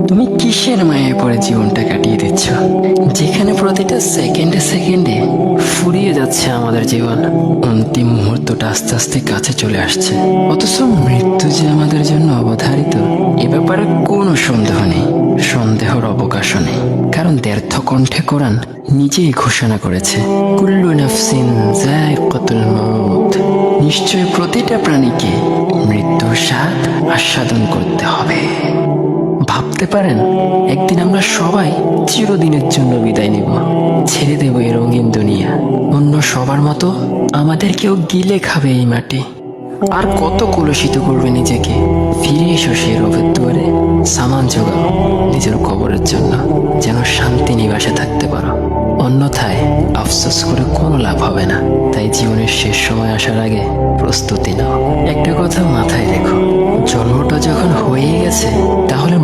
তুমি কিসের মায়ায় পড়ে জীবনটা কাটিয়ে দিচ্ছ, যেখানে প্রতিটা সেকেন্ডে সেকেন্ডে ফুরিয়ে যাচ্ছে আমাদের জীবন। অন্তিম মুহূর্তটা আস্তে আস্তে কাছে চলে আসছে, অথচ মৃত্যু যে আমাদের জন্য অবধারিত এ ব্যাপারে কোনো সন্দেহ নেই, সন্দেহর অবকাশও নেই। কারণ দ্ব্যর্থ কণ্ঠে কোরআন নিজেই ঘোষণা করেছে, কুল্লু নাফসিন যায়কাতুল মাউত, নিশ্চয় প্রতিটা প্রাণীকে মৃত্যুর স্বাদ আস্বাদন করতে হবে। ভাবতে পারেন একদিন আমরা সবাই চিরদিনের জন্য বিদায় নিব, ছেড়ে দেব এই রঙিন দুনিয়া। অন্য সবার মতো আমাদেরকেও গিলে খাবে এই মাটি। আর কত কলুষিত করবে নিজেকে। ফিরে এসো সেই রবের দুয়ারে, সামান জোগাও নিজের কবরের জন্য, যেন শান্তি নিবাসে থাকতে পারো। অন্যথায় আফসোস করে কোনো লাভ হবে না। তাই জীবনের শেষ সময় আসার আগে প্রস্তুতি নাও। একটা কথা মাথায় রেখো, জন্মটা যখন হয়ে গেছে তাহলে